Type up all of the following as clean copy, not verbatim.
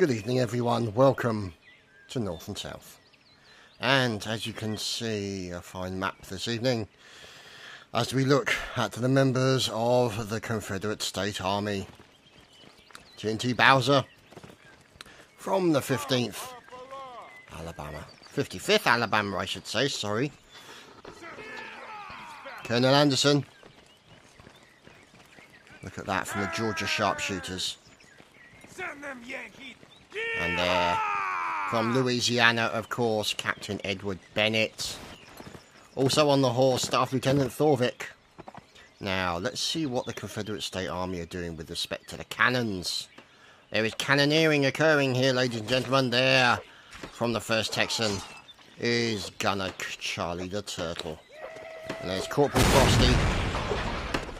Good evening everyone, welcome to North and South. And as you can see, a fine map this evening as we look at the members of the Confederate State Army. TNT Bowser from the 15th Alabama. 55th Alabama I should say, sorry. Colonel Anderson. Look at that from the Georgia Sharpshooters. And there, from Louisiana, of course, Captain Edward Bennett. Also on the horse, Staff Lieutenant Thorvik. Now, let's see what the Confederate State Army are doing with respect to the cannons. There is cannoneering occurring here, ladies and gentlemen. There, from the 1st Texan, is Gunner Charlie the Turtle. And there's Corporal Frosty.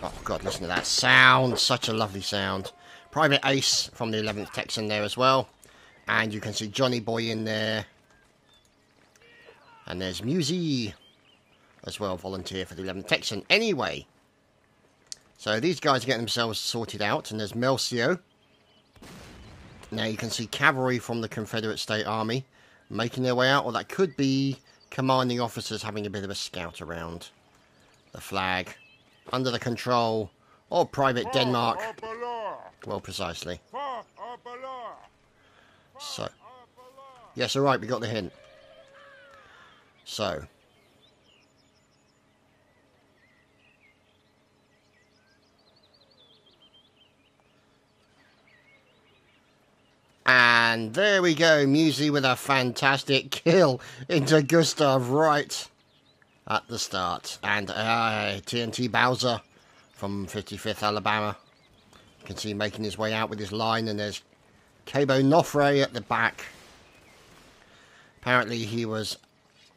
Oh, God, listen to that sound. Such a lovely sound. Private Ace from the 11th Texan there as well. And you can see Johnny Boy in there. And there's Musey as well, volunteer for the 11th Texan. Anyway, so these guys are getting themselves sorted out. And there's Melcio. Now you can see cavalry from the Confederate State Army making their way out. Or that could be commanding officers having a bit of a scout around the flag. Under the control of Private Denmark. Well, precisely. So, yes, alright, we got the hint. So, and there we go, Musey with a fantastic kill into Gustav right at the start. And TNT Bowser from 55th Alabama. You can see him making his way out with his line, and there's Cabo Nofre at the back. Apparently he was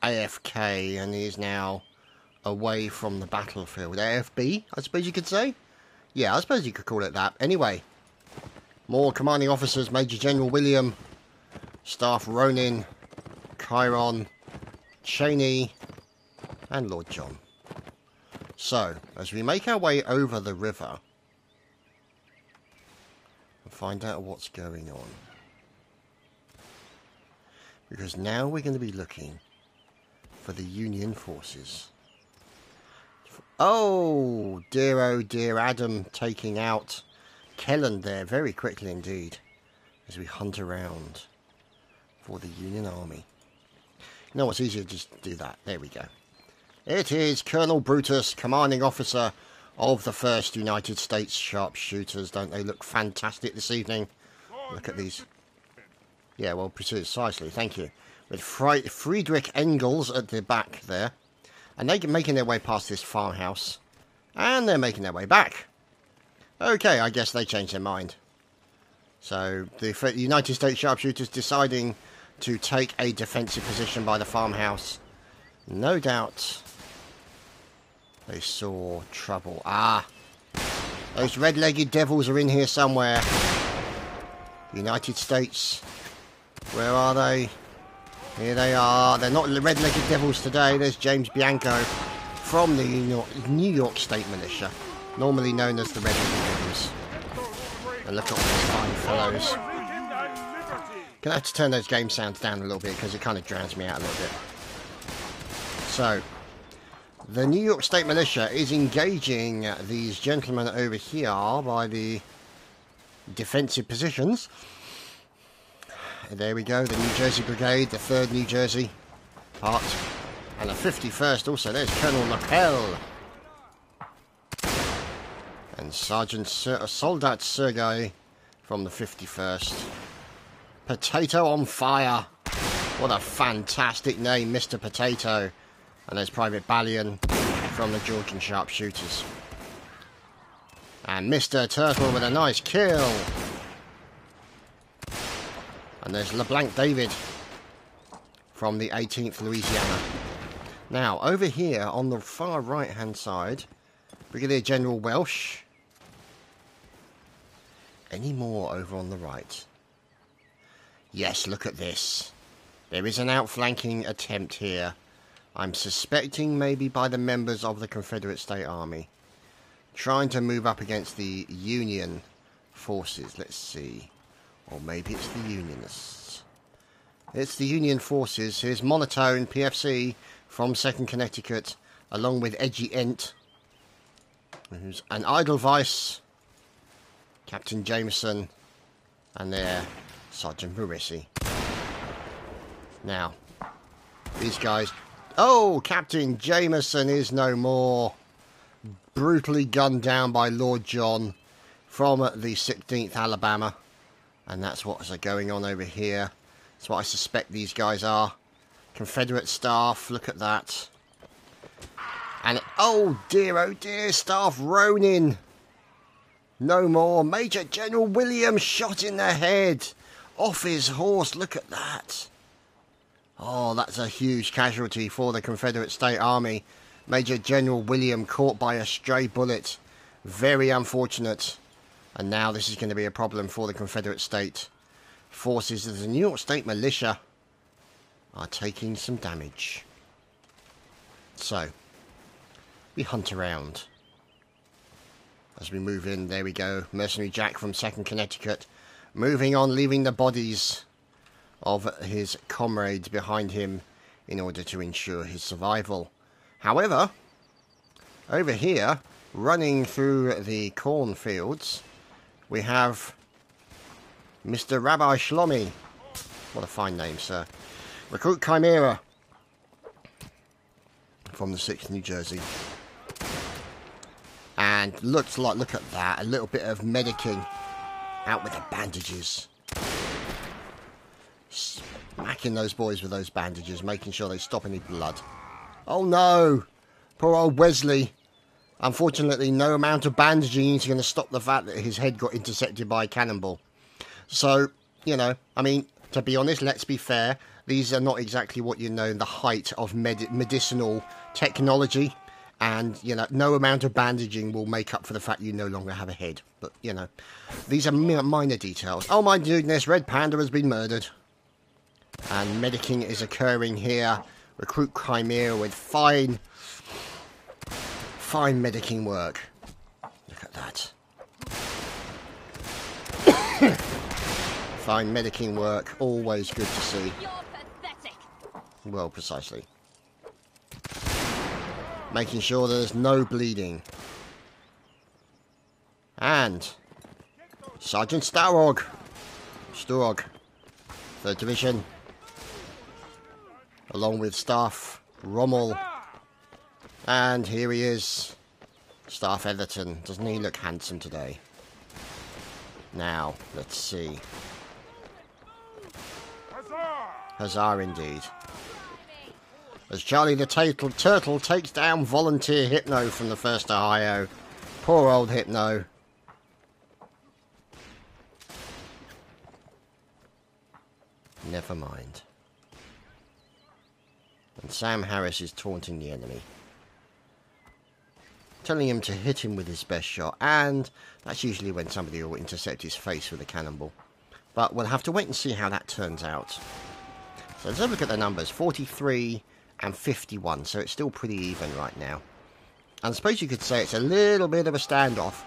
AFK and he's now away from the battlefield. AFB, I suppose you could say? Yeah, I suppose you could call it that. Anyway, more commanding officers, Major General William, Staff Ronin, Chiron, Cheney, and Lord John. So, as we make our way over the river, and find out what's going on. Because now we're going to be looking for the Union forces. Oh dear, Adam taking out Kelland there very quickly indeed. As we hunt around for the Union Army. You know what's easier? Just do that. There we go. It is Colonel Brutus, commanding officer of the 1st United States Sharpshooters. Don't they look fantastic this evening? Look at these. Yeah, well, precisely, thank you. With Friedrich Engels at the back there. And they're making their way past this farmhouse. And they're making their way back. Okay, I guess they changed their mind. So, the United States Sharpshooters deciding to take a defensive position by the farmhouse. No doubt they saw trouble. Ah, those red-legged devils are in here somewhere. United States, where are they? Here they are. They're not the red-legged devils today. There's James Bianco from the New York State Militia, normally known as the red-legged devils. And look at all these fine fellows. Gonna have to turn those game sounds down a little bit because it kind of drowns me out a little bit. So, the New York State Militia is engaging these gentlemen over here by the defensive positions. There we go, the New Jersey Brigade, the 3rd New Jersey part, and the 51st also. There's Colonel Lapel and Sergeant Soldat Sergei from the 51st. Potato on fire. What a fantastic name, Mr. Potato. And there's Private Balian from the Georgian Sharpshooters. And Mr. Turtle with a nice kill. And there's LeBlanc David from the 18th Louisiana. Now, over here on the far right-hand side, Brigadier General Welsh. Any more over on the right? Yes, look at this. There is an outflanking attempt here. I'm suspecting maybe by the members of the Confederate State Army. Trying to move up against the Union forces. Let's see Or maybe it's the Unionists. It's the Union forces. Here's Monotone, PFC, from 2nd Connecticut, along with Edgy Ent, who's an Edelweiss, Captain Jameson, and there, Sergeant Marissi. Now, these guys... Oh, Captain Jameson is no more. Brutally gunned down by Lord John from the 16th Alabama. And that's what's going on over here. That's what I suspect these guys are. Confederate staff, look at that. And, oh dear, Staff Ronin. No more. Major General William shot in the head. Off his horse, look at that. Oh, that's a huge casualty for the Confederate State Army. Major General William caught by a stray bullet. Very unfortunate. And now this is going to be a problem for the Confederate State forces. As the New York State Militia are taking some damage. So, we hunt around. As we move in, there we go. Mercenary Jack from 2nd Connecticut. Moving on, leaving the bodies of his comrades behind him in order to ensure his survival. However, over here, running through the cornfields, we have Mr. Rabbi Shlomi. What a fine name, sir. Recruit Chimera from the 6th New Jersey. And looks like, look at that, a little bit of medicing. Out with the bandages. Smacking those boys with those bandages, making sure they stop any blood. Oh no! Poor old Wesley. Unfortunately, no amount of bandaging is going to stop the fact that his head got intercepted by a cannonball. So, you know, I mean, to be honest, let's be fair. These are not exactly what you know, the height of medicinal technology. And, you know, no amount of bandaging will make up for the fact you no longer have a head. But, you know, these are minor details. Oh my goodness, Red Panda has been murdered. And medicing is occurring here. Recruit Chimera with fine medicing work. Look at that. Fine medicing work, always good to see. You're pathetic. Well, precisely. Making sure there's no bleeding. And Sergeant Sturog, 3rd Division, along with Staff Rommel. And here he is, Staff Etherton. Doesn't he look handsome today? Now, let's see. Huzzah indeed. As Charlie the Turtle takes down Volunteer Hypno from the 1st Ohio. Poor old Hypno. Never mind. And Sam Harris is taunting the enemy, telling him to hit him with his best shot, and that's usually when somebody will intercept his face with a cannonball. But we'll have to wait and see how that turns out. So let's have a look at the numbers. 43 and 51, so it's still pretty even right now. And I suppose you could say it's a little bit of a standoff.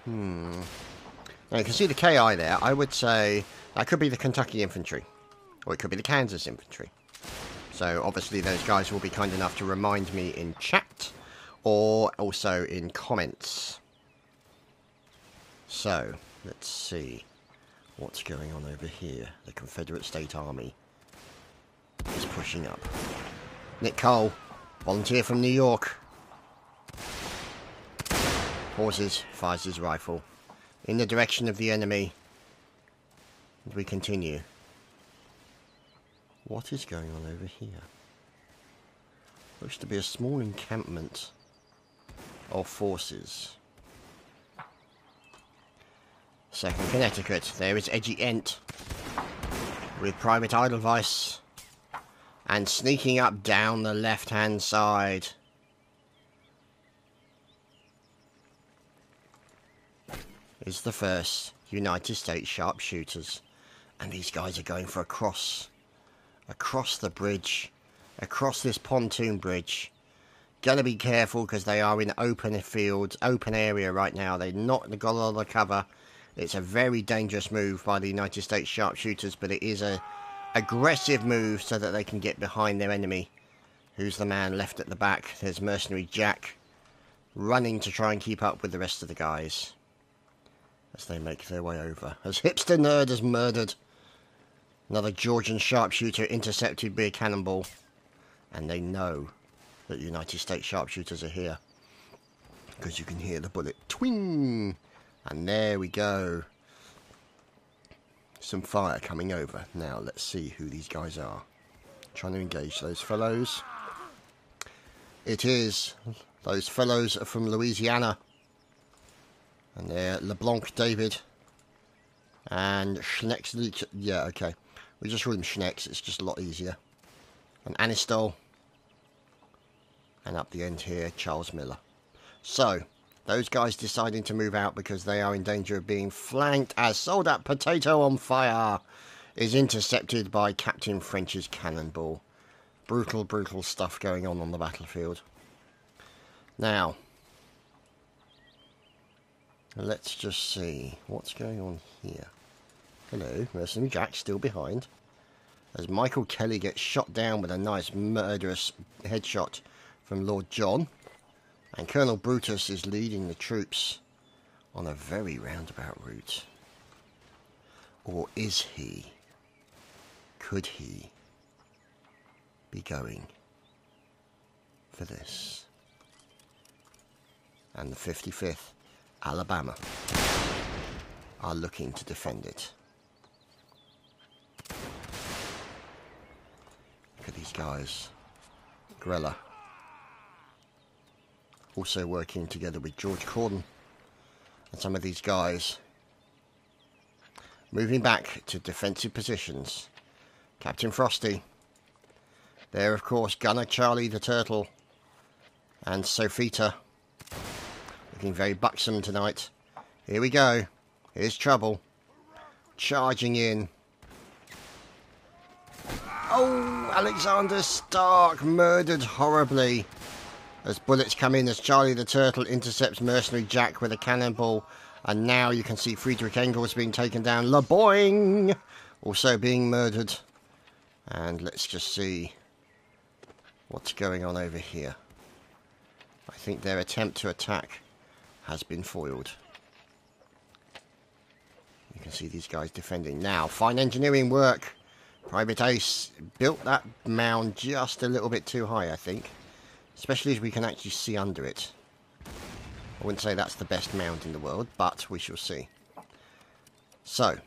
Now you can see the KI there. I would say that could be the Kentucky Infantry, or it could be the Kansas Infantry. So obviously those guys will be kind enough to remind me in chat, or also in comments. So, let's see what's going on over here. The Confederate State Army is pushing up. Nick Cole, volunteer from New York. Pauses, fires his rifle in the direction of the enemy. And we continue. What is going on over here? Looks to be a small encampment of forces. 2nd Connecticut, there is Edgy Ent with Private Edelweiss, and sneaking up down the left-hand side is the 1st United States Sharpshooters, and these guys are going for across the bridge, across this pontoon bridge. Gotta be careful because they are in open fields, open area right now. They've not got a lot of cover. It's a very dangerous move by the United States sharpshooters, but it is a aggressive move so that they can get behind their enemy. Who's the man left at the back? There's Mercenary Jack, running to try and keep up with the rest of the guys as they make their way over. As Hipster Nerd is murdered. Another Georgian sharpshooter intercepted by a cannonball. And they know that United States sharpshooters are here, because you can hear the bullet twing. And there we go. Some fire coming over. Now let's see who these guys are. Trying to engage those fellows. It is. Those fellows are from Louisiana. And they're LeBlanc David. And Schnex. Yeah, okay. We just call them Schnex. It's just a lot easier. And Anistol. And up the end here, Charles Miller. So, those guys deciding to move out because they are in danger of being flanked as Soldat Potato on Fire is intercepted by Captain French's cannonball. Brutal, brutal stuff going on the battlefield. Now, let's just see what's going on here. Hello, Mercenary Jack still behind. As Michael Kelly gets shot down with a nice murderous headshot from Lord John. And Colonel Brutus is leading the troops on a very roundabout route. Or is he? Could he be going for this? And the 55th Alabama are looking to defend it. Look at these guys. Grella. Also working together with George Corden. And some of these guys moving back to defensive positions. Captain Frosty. There, of course, Gunner Charlie the Turtle. And Sophita. Looking very buxom tonight. Here we go. Here's trouble. Charging in. Oh, Alexander Stark murdered horribly. As bullets come in as Charlie the Turtle intercepts Mercenary Jack with a cannonball. And now you can see Friedrich Engels being taken down. LeBoing also being murdered. And let's just see what's going on over here. I think their attempt to attack has been foiled. You can see these guys defending. Now, fine engineering work. Private Ace built that mound just a little bit too high, I think. Especially as we can actually see under it. I wouldn't say that's the best mound in the world, but we shall see. So.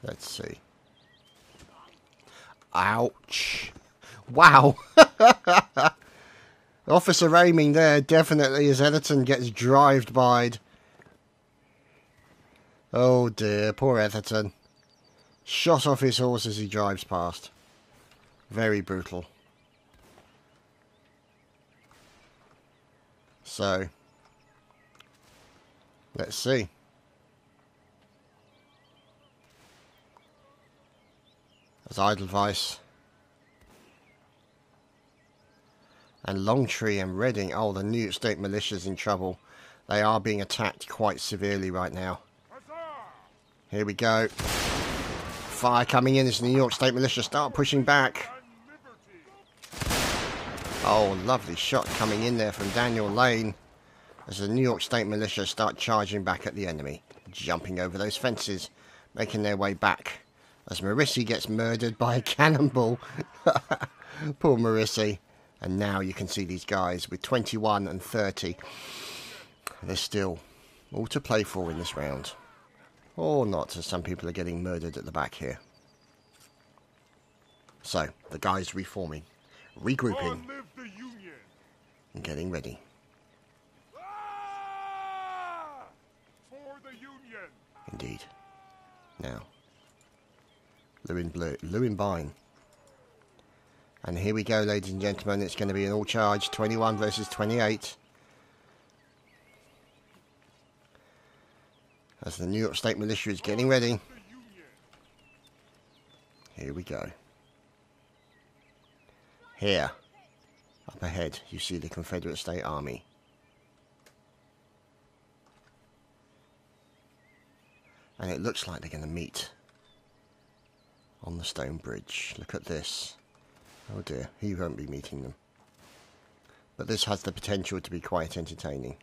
Let's see. Ouch. Wow. Officer aiming there definitely as Etherton gets drive-by'd. Oh dear, poor Etherton. Shot off his horse as he drives past. Very brutal. So, let's see. As Edelweiss and Longtree and Reading, oh, the New York State militia's in trouble. They are being attacked quite severely right now. Here we go. Fire coming in as the New York State militia start pushing back. Oh, lovely shot coming in there from Daniel Lane as the New York State militia start charging back at the enemy. Jumping over those fences, making their way back. As Marissi gets murdered by a cannonball. Poor Marissi. And now you can see these guys with 21 and 30. They're still all to play for in this round. Or not, as some people are getting murdered at the back here. So, the guys reforming, regrouping, and getting ready. For the Union. Indeed. Now, Lewin-Bine. And here we go, ladies and gentlemen. It's going to be an all-charge, 21 versus 28. As the New York State militia is getting ready. Here we go. Here, up ahead, you see the Confederate State Army. And it looks like they're going to meet on the stone bridge. Look at this. Oh dear, he won't be meeting them. But this has the potential to be quite entertaining.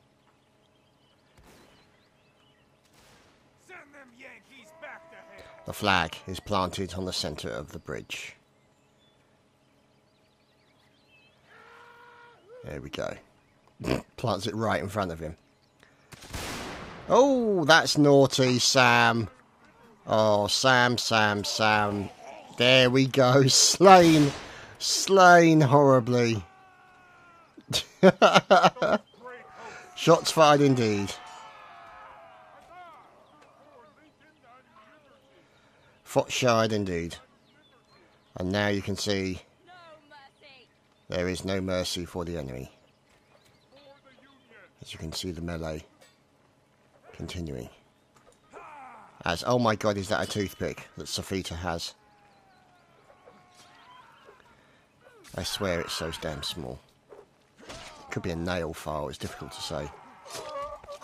Send them Yankees back to hell. The flag is planted on the centre of the bridge. There we go. Plants it right in front of him. Oh, that's naughty, Sam. Oh, Sam. There we go. Slain horribly. Shots fired indeed. Foot shied indeed. And now you can see there is no mercy for the enemy. As you can see the melee continuing. As, oh my god, is that a toothpick that Safita has? I swear it's so damn small. Could be a nail file, it's difficult to say.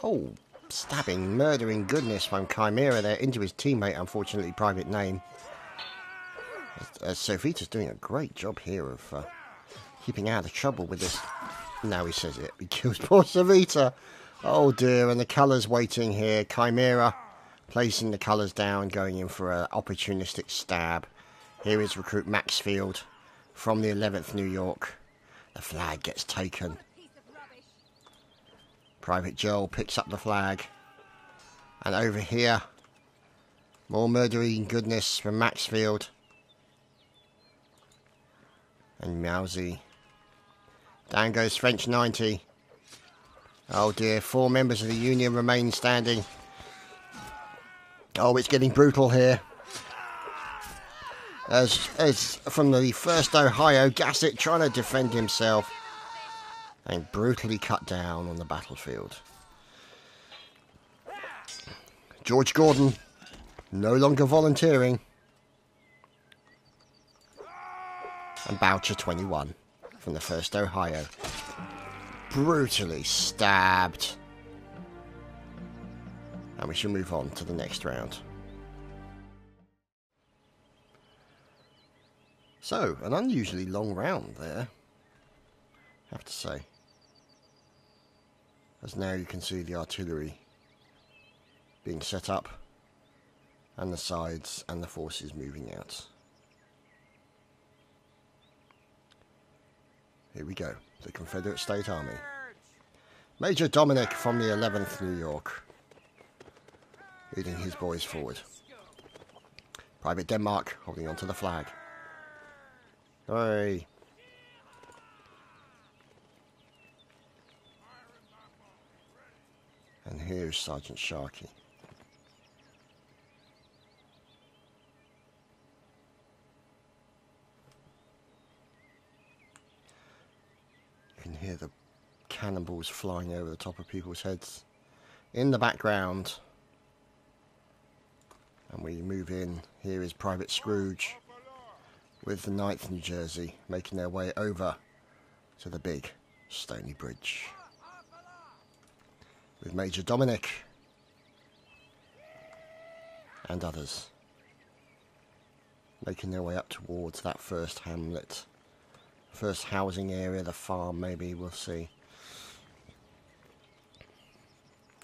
Oh, stabbing, murdering goodness from Chimera there into his teammate, unfortunately private name. Safita's doing a great job here of keeping out of trouble with this. Now he says it, he kills poor Safita. Oh dear, and the colours waiting here. Chimera placing the colours down, going in for an opportunistic stab. Here is recruit Maxfield from the 11th New York. The flag gets taken. Private Joel picks up the flag. And over here, more murdering goodness from Maxfield. And Mousy. Down goes French 90. Oh dear, 4 members of the Union remain standing. Oh, it's getting brutal here. As from the 1st Ohio, Gassett trying to defend himself. And brutally cut down on the battlefield. George Gordon, no longer volunteering. And Boucher 21 from the 1st Ohio. Brutally stabbed. And we shall move on to the next round. So, an unusually long round there, I have to say. As now you can see the artillery being set up, and the sides and the forces moving out. Here we go, the Confederate State Army. Major Dominic from the 11th New York, leading his boys forward. Private Denmark holding onto the flag. Hooray! And here's Sergeant Sharkey. You can hear the cannonballs flying over the top of people's heads. In the background, and we move in, here is Private Scrooge with the 9th New Jersey making their way over to the big Stony Bridge. With Major Dominic and others making their way up towards that first hamlet, first housing area, the farm maybe, we'll see.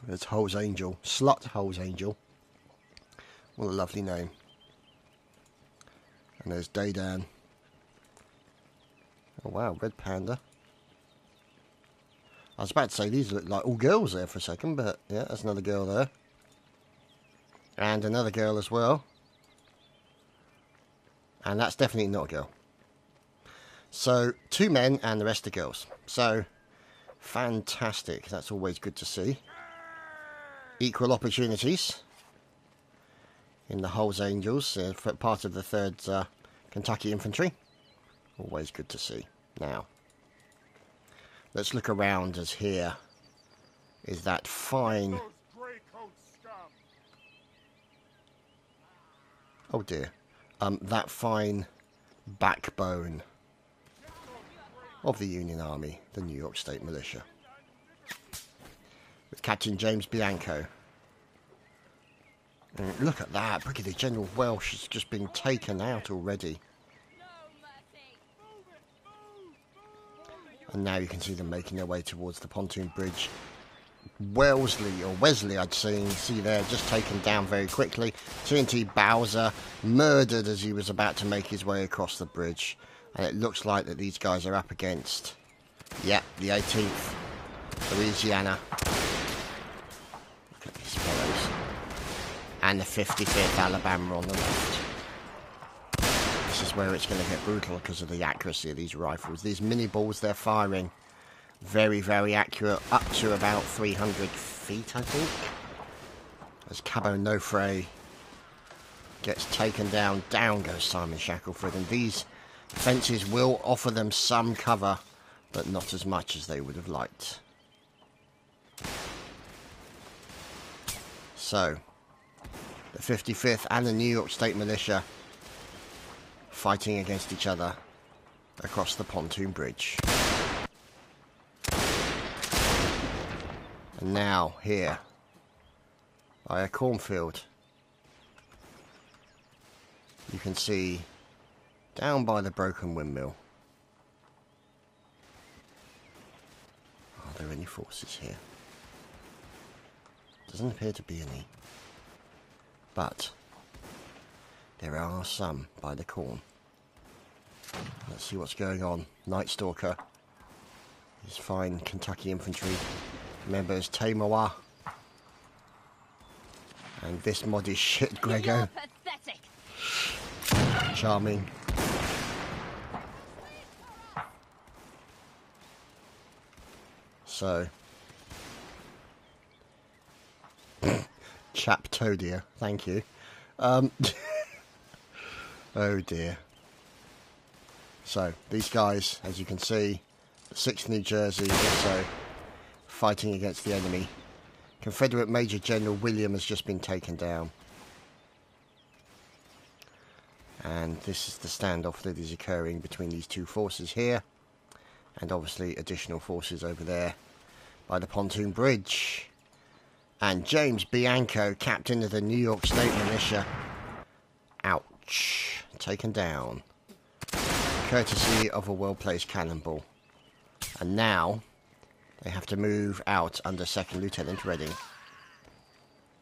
There's Hull's Angel, Slut Hull's Angel, what a lovely name. And there's Daydan. Oh wow, Red Panda. I was about to say these look like all girls there for a second, but yeah, there's another girl there. And another girl as well. And that's definitely not a girl. So, 2 men and the rest are girls. So, fantastic. That's always good to see. Equal opportunities in the Hull's Angels, part of the 3rd Kentucky Infantry. Always good to see. Now, let's look around, as here is that fine... Oh dear. That fine backbone of the Union Army, the New York State Militia, with Captain James Bianco. And look at that, Brigadier General Welsh has just been taken out already. And now you can see them making their way towards the pontoon bridge. Wesley, I'd see there, just taken down very quickly. TNT Bowser murdered as he was about to make his way across the bridge. And it looks like that these guys are up against, yep, the 18th Louisiana. Look at these fellows. And the 55th Alabama on the left. This is where it's going to get brutal because of the accuracy of these rifles. These mini balls they're firing, very, very accurate, up to about 300 feet, I think. As Cabo Nofre gets taken down, down goes Simon Shackelford. And these fences will offer them some cover, but not as much as they would have liked. So, the 55th and the New York State Militia fighting against each other across the pontoon bridge. And now, here, by a cornfield, you can see, down by the broken windmill, are there any forces here? Doesn't appear to be any. But there are some by the corn. Let's see what's going on. Night Stalker, his fine Kentucky infantry members Tamawa. And this mod is shit, Grego. Charming. So, Chadtopia, thank you. Oh dear. So, these guys, as you can see, the 6th New Jersey also fighting against the enemy. Confederate Major General William has just been taken down. And this is the standoff that is occurring between these two forces here. And obviously additional forces over there by the pontoon bridge. And James Bianco, captain of the New York State Militia, ouch, taken down, courtesy of a well-placed cannonball. And now they have to move out under 2nd Lieutenant Redding.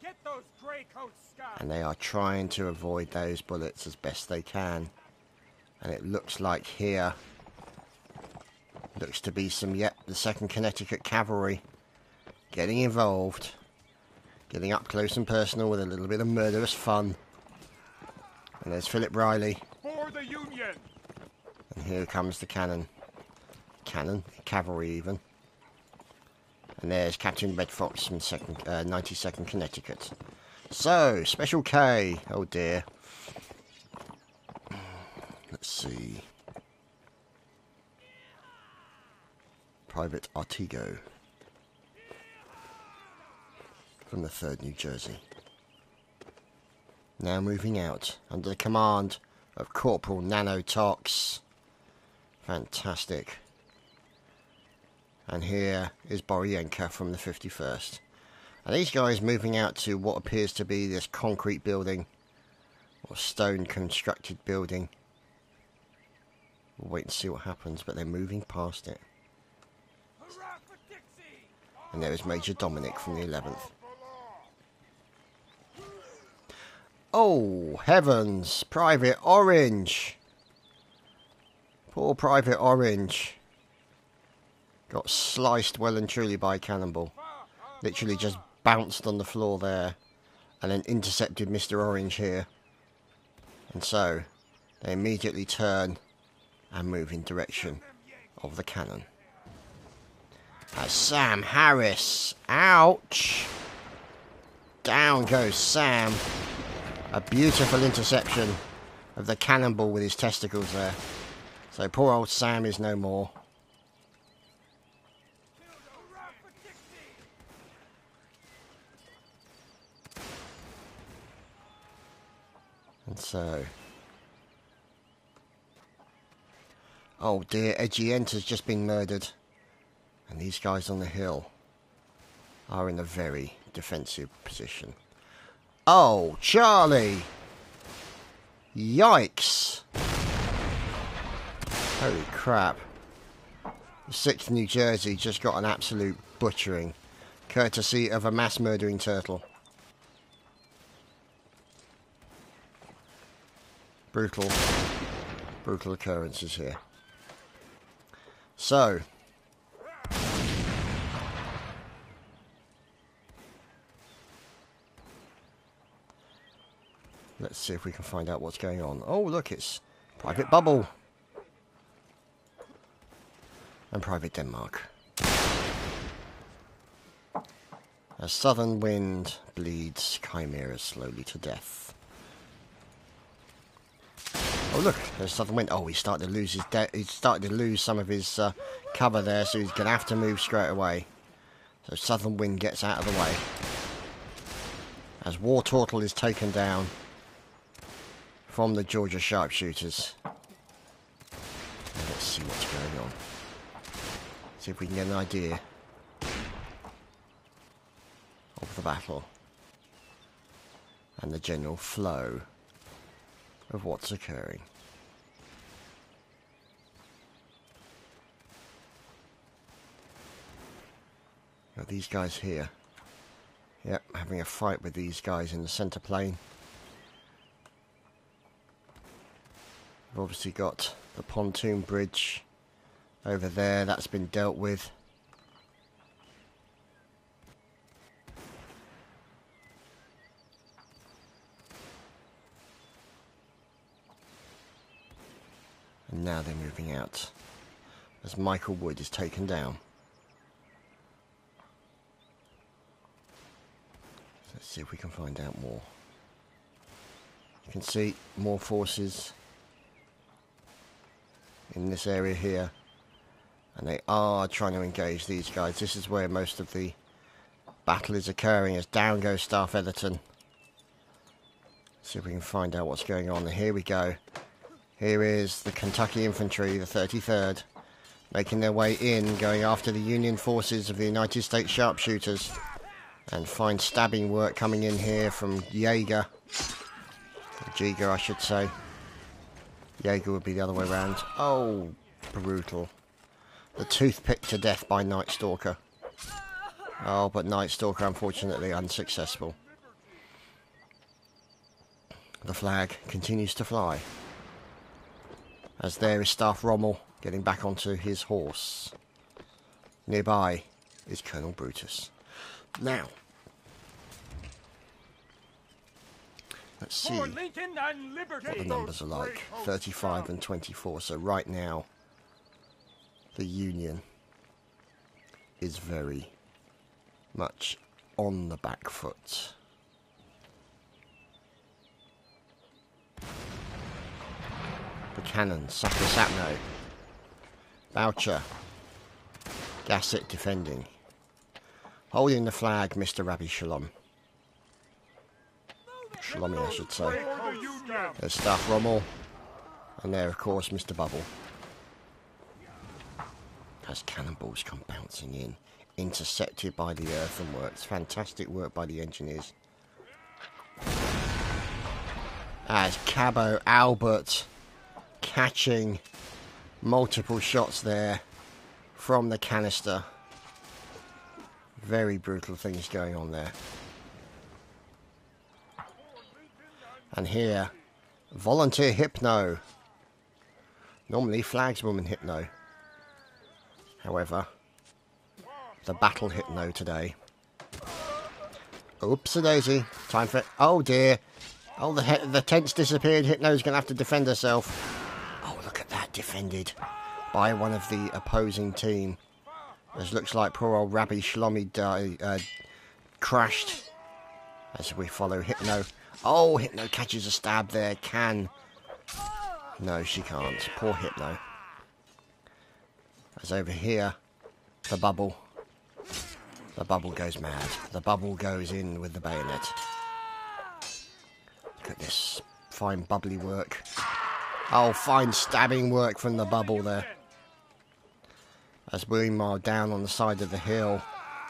Get those gray coats, Scott. And they are trying to avoid those bullets as best they can. And it looks like here, looks to be some, yep, the 2nd Connecticut Cavalry getting involved. Getting up close and personal with a little bit of murderous fun. And there's Philip Riley. For the Union. And here comes the cannon. Cavalry even. And there's Captain Red Fox from 92nd Connecticut. So, Special K. Oh dear. Let's see. Private Artigo from the 3rd New Jersey. Now moving out under the command of Corporal Nanotox. Fantastic. And here is Borienka from the 51st. And these guys moving out to what appears to be this concrete building, or stone constructed building. We'll wait and see what happens, but they're moving past it. And there is Major Dominic from the 11th. Oh, heavens! Private Orange! Poor Private Orange. Got sliced well and truly by a cannonball. Literally just bounced on the floor there. And then intercepted Mr. Orange here. And so, they immediately turn and move in direction of the cannon. As Sam Harris. Ouch! Down goes Sam. A beautiful interception of the cannonball with his testicles there. So poor old Sam is no more. And so... Oh dear, Edgy Enter's just been murdered. And these guys on the hill are in a very defensive position. Oh, Charlie! Yikes! Holy crap. The 6th New Jersey just got an absolute butchering, courtesy of a mass murdering turtle. Brutal occurrences here. So, let's see if we can find out what's going on. Oh, look, it's Private Bubble and Private Denmark. A southern wind bleeds chimeras slowly to death. Oh look, there's Southern Wind. Oh, he's starting to lose he's starting to lose some of his cover there, so he's gonna have to move straight away. So Southern Wind gets out of the way as War Turtle is taken down from the Georgia sharpshooters. Now let's see what's going on. See if we can get an idea of the battle and the general flow of what's occurring. Got these guys here. Yep, having a fight with these guys in the centre plane. We've obviously got the pontoon bridge over there, that's been dealt with. And now they're moving out as Michael Wood is taken down. Let's see if we can find out more. You can see more forces in this area here, and they are trying to engage these guys. This is where most of the battle is occurring, as down goes Star Featherton. See if we can find out what's going on. And here we go. Here is the Kentucky Infantry, the 33rd, making their way in, going after the Union forces of the United States sharpshooters. And fine stabbing work coming in here from Jaeger. Jaeger, I should say. Jaeger would be the other way around. Oh, brutal. The toothpick to death by Night Stalker. Oh, but Night Stalker, unfortunately, unsuccessful. The flag continues to fly, as there is Staff Rommel getting back onto his horse. Nearby is Colonel Brutus. Now, let's see what the numbers are like. 35 and 24. So right now, the Union is very much on the back foot. The cannon, Sapper Sapno, Boucher, Gasset defending, holding the flag, Mr. Rabbi Shalom. Shalomi, I should say. There's Staff Rommel, and there, of course, Mr. Bubble. As cannonballs come bouncing in, intercepted by the earthworks. Fantastic work by the engineers. As Cabo Albert catching multiple shots there from the canister. Very brutal things going on there. And here, Volunteer Hypno. Normally Flagswoman Hypno. However, the Battle Hypno today. Oops-a-daisy. Time for... Oh dear. Oh, the tent's disappeared. Hypno's going to have to defend herself. Oh, look at that. Defended by one of the opposing team. This looks like poor old Rabbi Shlomi crashed. As we follow Hypno. Oh, Hypno catches a stab there. No, she can't. Poor Hypno. As over here, the Bubble. The Bubble goes mad. The Bubble goes in with the bayonet. Look at this fine bubbly work Oh, fine stabbing work from the bubble there. As meanwhile, down on the side of the hill,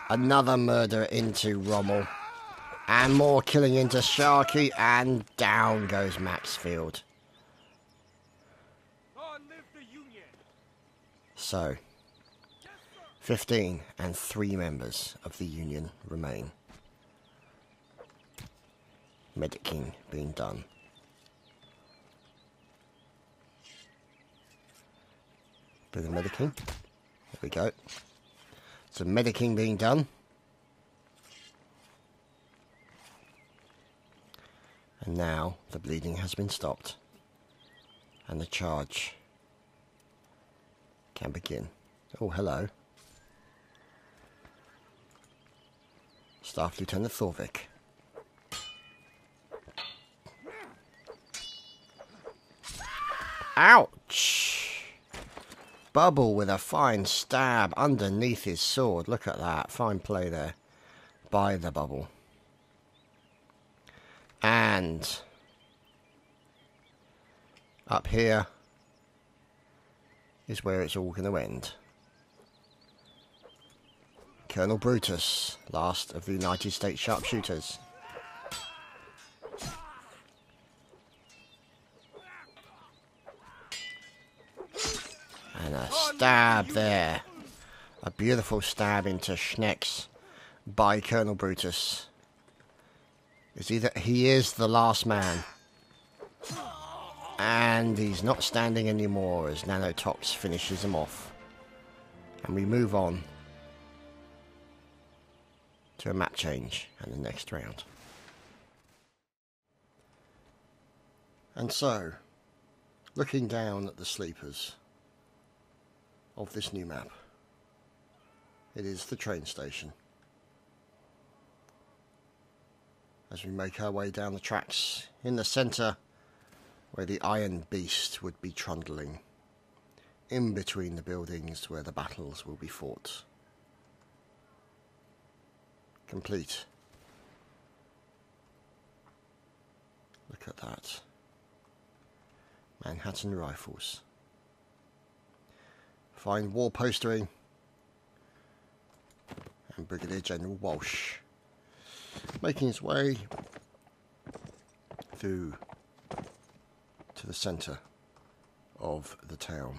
another murder into Rommel. And more killing into Sharky, and down goes Maxfield. So, 15 and 3 members of the Union remain. Medicing being done. Bit of medicing. There we go. So medicing being done. And now the bleeding has been stopped. And the charge can begin. Oh, hello. Staff Lieutenant Thorvik. Ouch! Bubble with a fine stab underneath his sword. Look at that. Fine play there by the Bubble. And up here is where it's all going to end. Colonel Brutus, last of the United States sharpshooters. And a stab there. A beautiful stab into Schnecks by Colonel Brutus. He is the last man. And he's not standing anymore as Nanotox finishes him off. And we move on to a map change and the next round. And so, looking down at the sleepers of this new map, it is the train station. As we make our way down the tracks, in the centre where the Iron Beast would be trundling, in between the buildings where the battles will be fought. Complete. Look at that. Manhattan Rifles. Fine war postering. And Brigadier General Walsh making his way through to the centre of the town,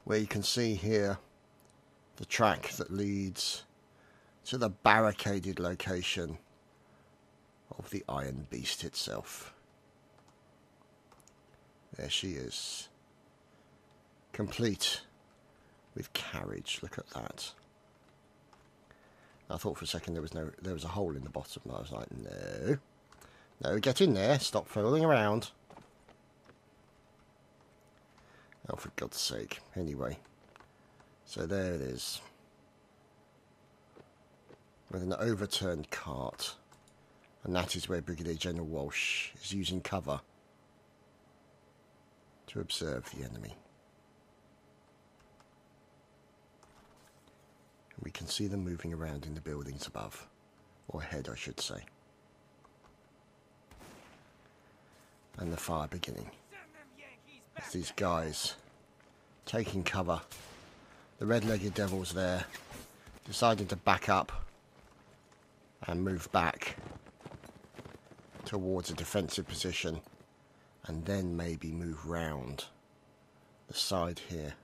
where you can see here the track that leads to the barricaded location of the Iron Beast itself. There she is, complete with carriage. Look at that. I thought for a second there was a hole in the bottom. I was like, no, get in there. Stop fooling around. Oh, for God's sake. Anyway, so there it is, with an overturned cart, and that is where Brigadier General Walsh is using cover to observe the enemy. We can see them moving around in the buildings above, or ahead I should say. And the fire beginning. As these guys taking cover, the red-legged devils there, deciding to back up and move back towards a defensive position, and then maybe move round the side here,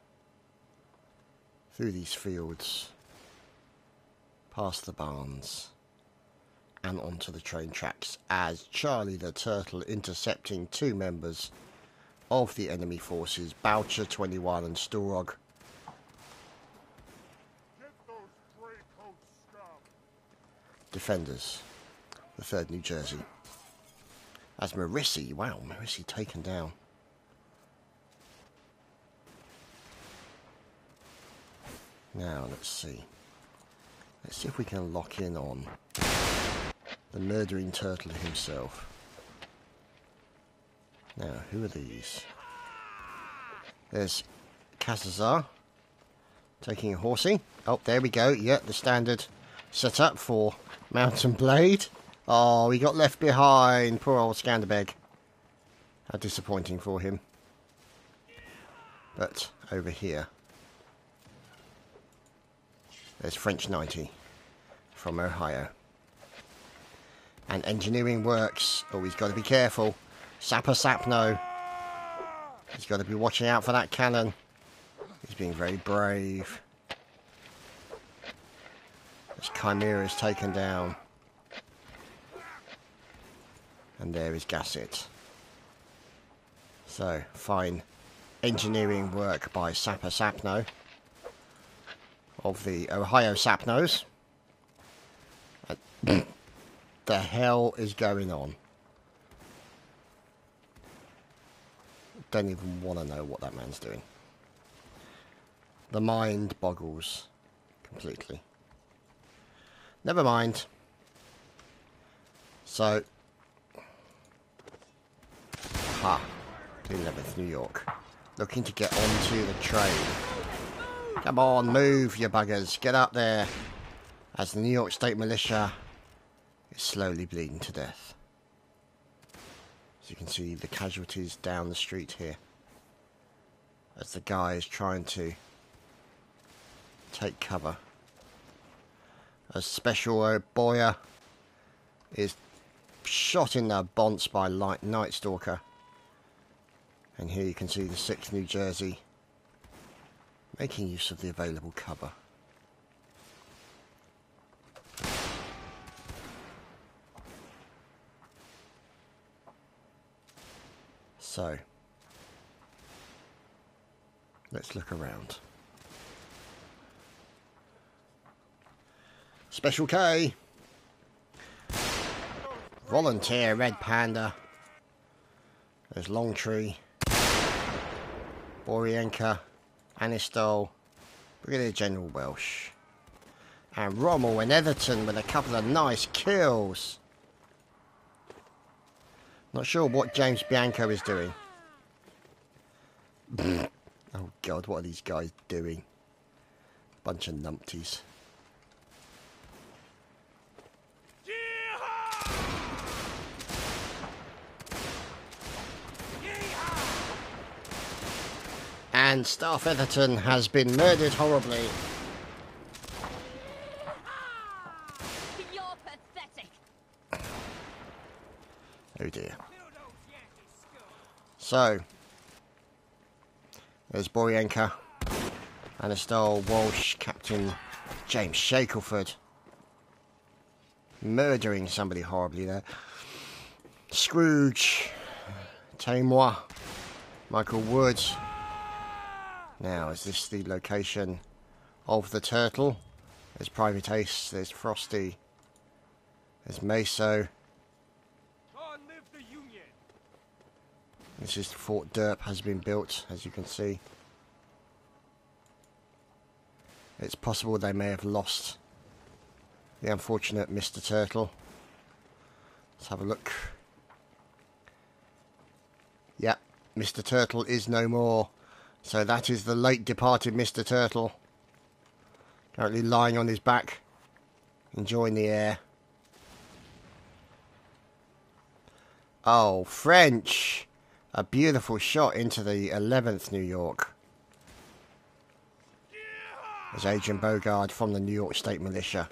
through these fields, past the barns, and onto the train tracks, as Charlie the Turtle intercepting 2 members of the enemy forces, Boucher 21 and Sturog. Defenders, the 3rd New Jersey. As Marissi, wow, Marissi taken down. Now, let's see. Let's see if we can lock in on the murdering turtle himself. Now, who are these? There's Kazazar taking a horsey. Oh, there we go. Yeah, the standard setup for Mountain Blade. Oh, he got left behind. Poor old Skanderbeg. How disappointing for him. But over here, there's French 90 from Ohio. And engineering works. Oh, he's got to be careful. Sapper Sapno. He's got to be watching out for that cannon. He's being very brave. This Chimera is taken down. And there is Gasset. So, fine engineering work by Sapper Sapno of the Ohio Sapnos. The hell is going on? Don't even want to know what that man's doing. The mind boggles completely. Never mind. So, 11th New York, looking to get onto the train. Come on, move, you buggers, get up there. As the New York State Militia is slowly bleeding to death. As you can see, the casualties down the street here. As the guy is trying to take cover. As Special Boyer is shot in the bonce by Night Stalker. And here you can see the 6th New Jersey making use of the available cover. So, let's look around. Special K, Volunteer Red Panda, there's Longtree, Borienka, Anistol, Brigadier General Welsh, and Rommel and Etherton with a couple of nice kills. Not sure what James Bianco is doing. Oh God, what are these guys doing? Bunch of numpties. And Staff Etherton has been murdered horribly. You're pathetic. Oh dear. So, there's Borienka, Anistol, Walsh, Captain James Shackelford. Murdering somebody horribly there. Scrooge, Tamois, Michael Woods. Now, is this the location of the turtle? There's Private Ace, there's Frosty, there's Meso. Long live the Union. This is Fort Derp has been built, as you can see. It's possible they may have lost the unfortunate Mr. Turtle. Let's have a look. Yep, Mr. Turtle is no more. So that is the late departed Mr. Turtle. Currently lying on his back, enjoying the air. Oh, French! A beautiful shot into the 11th New York. There's Adrian Bogard from the New York State Militia.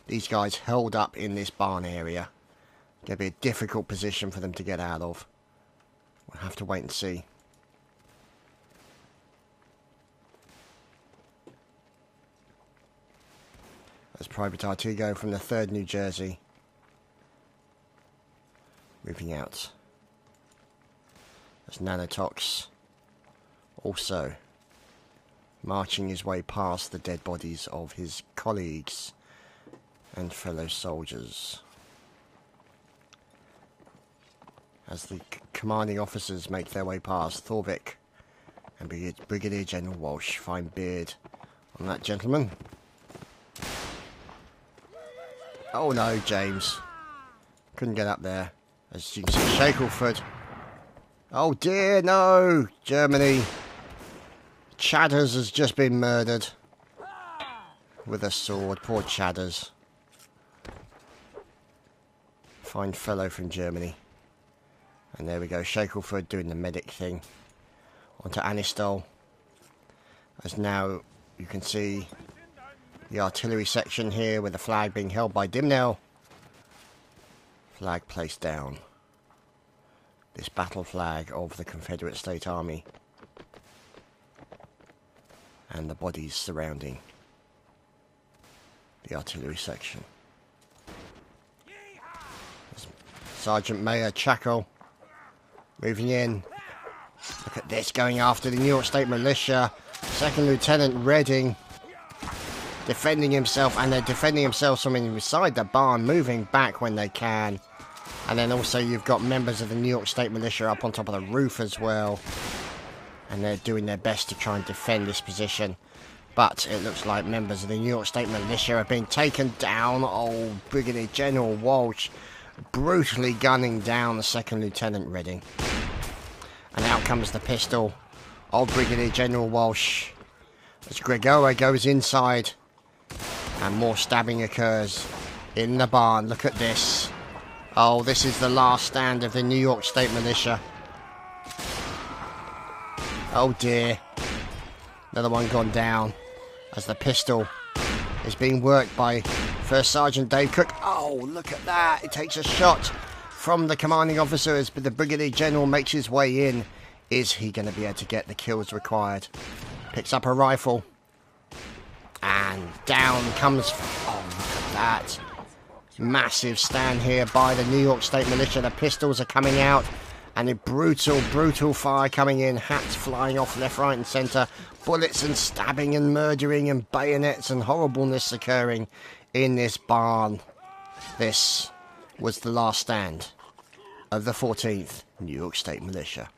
These guys held up in this barn area. Going to be a difficult position for them to get out of. We'll have to wait and see. There's Private Artigo from the 3rd New Jersey. Moving out. There's Nanotox. Also marching his way past the dead bodies of his colleagues and fellow soldiers. As the commanding officers make their way past, Thorvik and Brigadier General Walsh. Fine beard on that gentleman. Oh no, James. Couldn't get up there. As you can see, Shackelford. Oh dear, no! Germany. Chadders has just been murdered. With a sword. Poor Chadders. Fine fellow from Germany. And there we go, Shackelford doing the medic thing. Onto Anistol. As now you can see the artillery section here with the flag being held by Dimnell. Flag placed down. This battle flag of the Confederate State Army. And the bodies surrounding the artillery section. Sergeant Mayor Chaco moving in. Look at this, going after the New York State Militia. Second Lieutenant Redding defending himself, and they're defending themselves from inside the barn, moving back when they can. And then also you've got members of the New York State Militia up on top of the roof as well. And they're doing their best to try and defend this position. But it looks like members of the New York State Militia have been taken down. Oh, Brigadier General Walsh brutally gunning down the Second Lieutenant Redding. And out comes the pistol of Brigadier General Walsh as Gregoa goes inside and more stabbing occurs in the barn. Look at this. Oh, this is the last stand of the New York State Militia. Oh dear. Another one gone down as the pistol is being worked by First Sergeant Dave Cook. Oh, look at that. It takes a shot from the commanding officer as the Brigadier General makes his way in. Is he going to be able to get the kills required? Picks up a rifle. And down comes... Oh, look at that. Massive stand here by the New York State Militia. The pistols are coming out. And a brutal, brutal fire coming in. Hats flying off left, right and centre. Bullets and stabbing and murdering and bayonets and horribleness occurring in this barn. This was the last stand of the 14th New York State Militia.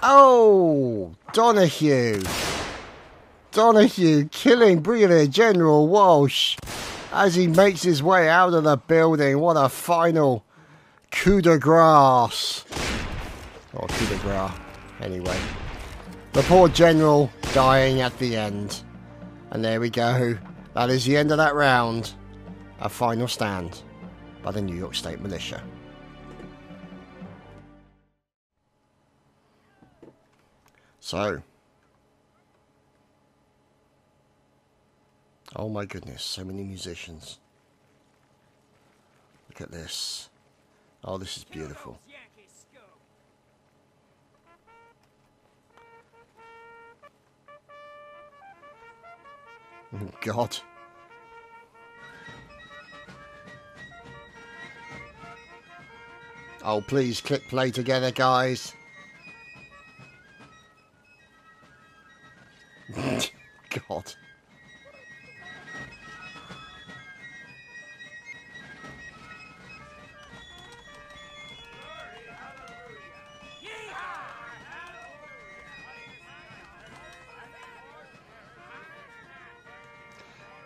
Oh, Donahue. Donahue killing Brigadier General Walsh as he makes his way out of the building. What a final coup de grace. Or coup de grace, anyway. The poor general dying at the end. And there we go. That is the end of that round. A final stand by the New York State Militia. So, oh my goodness, so many musicians. Look at this. Oh, this is beautiful. Oh, God. Oh, please click play together, guys. God.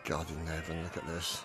God in heaven, look at this.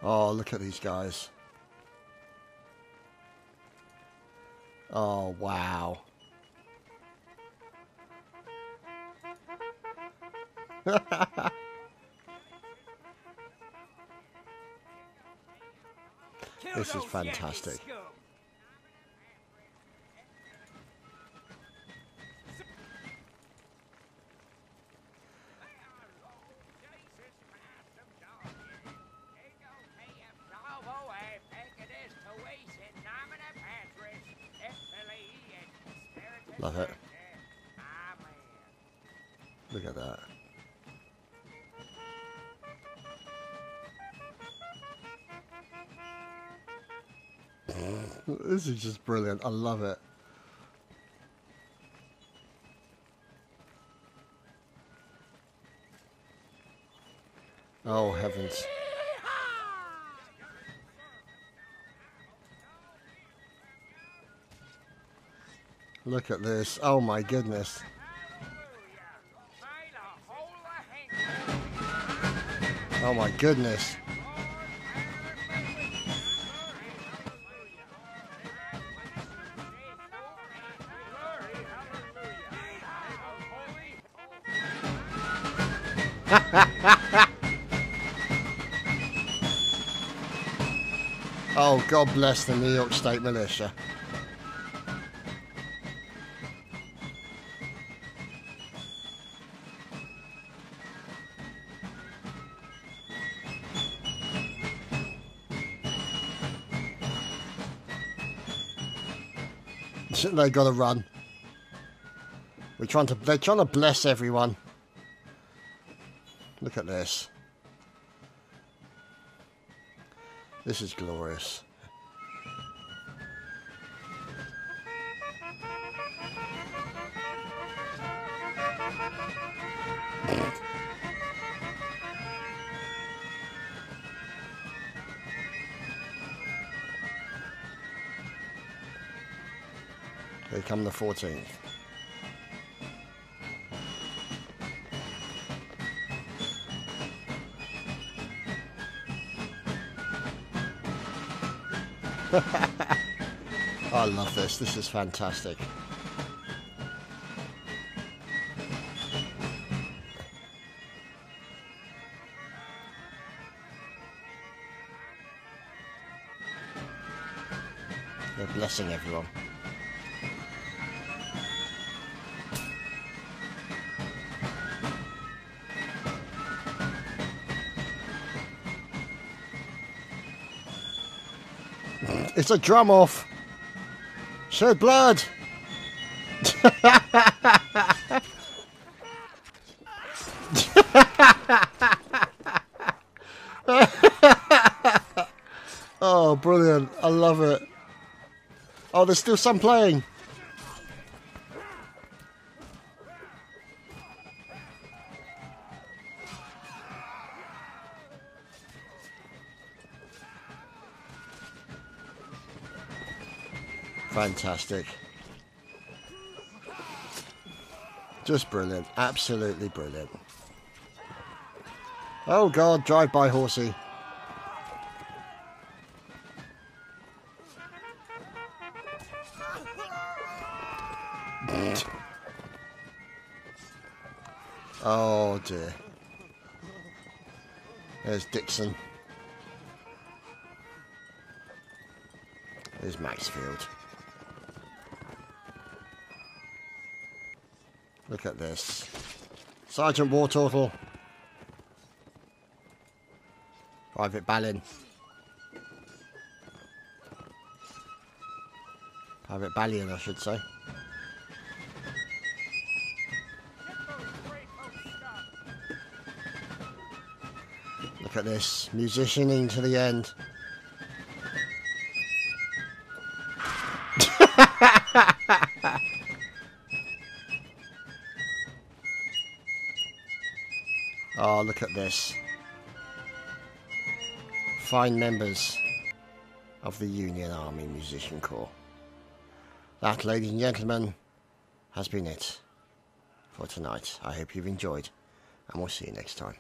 Oh, look at these guys. Oh, wow. This is fantastic. Love it. Look at that. This is just brilliant. I love it. Oh, heavens. Look at this. Oh my goodness. Oh my goodness. Oh, God bless the New York State Militia. They gotta run. They're trying to bless everyone. Look at this. This is glorious. Here come the 14th. I love this. This is fantastic. They're blessing everyone. It's a drum off. Shed blood. Oh, brilliant. I love it. Oh, there's still some playing. Fantastic. Just brilliant. Absolutely brilliant. Oh God, drive by horsey. Oh dear. There's Dixon. There's Maxfield. Look at this. Sergeant Wartortle. Private Ballin. Private Ballion, I should say. Look at this. Musicianing to the end. Oh, look at this. Fine members of the Union Army Musician Corps. That, ladies and gentlemen, has been it for tonight. I hope you've enjoyed, and we'll see you next time.